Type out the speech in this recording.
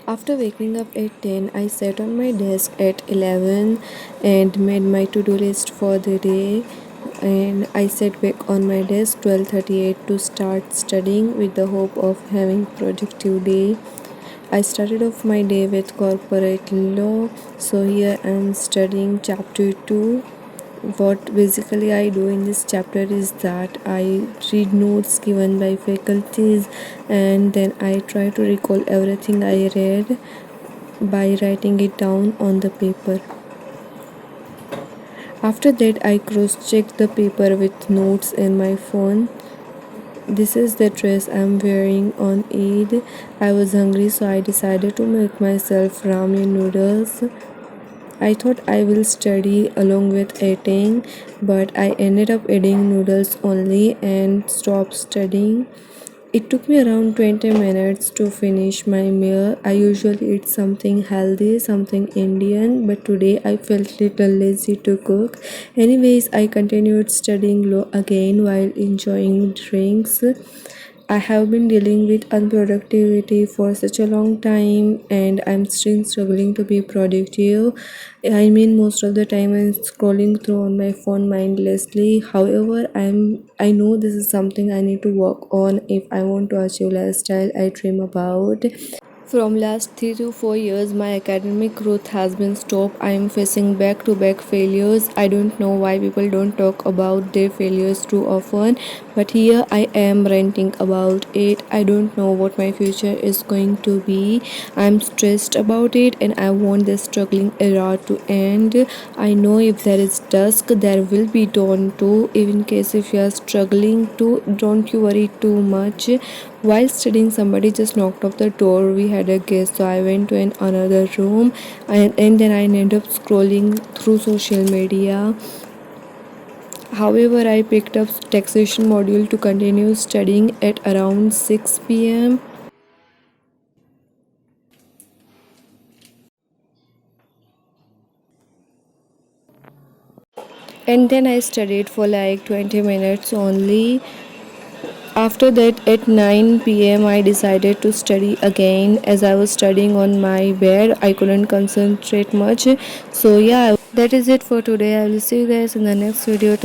After waking up at 10, I sat on my desk at 11 and made my to-do list for the day. And I sat back on my desk 12:38 to start studying with the hope of having productive day. I started off my day with corporate law, so here I am studying chapter 2. What basically I do in this chapter is that I read notes given by faculties and then I try to recall everything I read by writing it down on the paper. After that, I cross check the paper with notes in my phone. This is the dress I'm wearing on Eid. I was hungry, so I decided to make myself ramen noodles. I thought I will study along with eating, but I ended up eating noodles only and stopped studying. It took me around 20 minutes to finish my meal. I usually eat something healthy, something Indian, but today I felt little lazy to cook. Anyways, I continued studying law again while enjoying drinks. I have been dealing with unproductivity for such a long time and I'm still struggling to be productive. I mean most of the time I'm scrolling through on my phone mindlessly. However, I know this is something I need to work on if I want to achieve lifestyle I dream about. From last 3 to 4 years, my academic growth has been stopped. I am facing back-to-back failures. I don't know why people don't talk about their failures too often, but here I am ranting about it. I don't know what my future is going to be. I'm stressed about it and I want this struggling era to end. I know if there is dusk, there will be dawn too. Even in case if you are struggling to, don't you worry too much. While studying, somebody just knocked off the door. We had a guest, so I went to another room and then I ended up scrolling through social media. However, I picked up taxation module to continue studying at around 6 p.m. And then I studied for like 20 minutes only. After that, at 9 p.m., I decided to study again. As I was studying on my bed, I couldn't concentrate much. So, yeah, that is it for today. I will see you guys in the next video.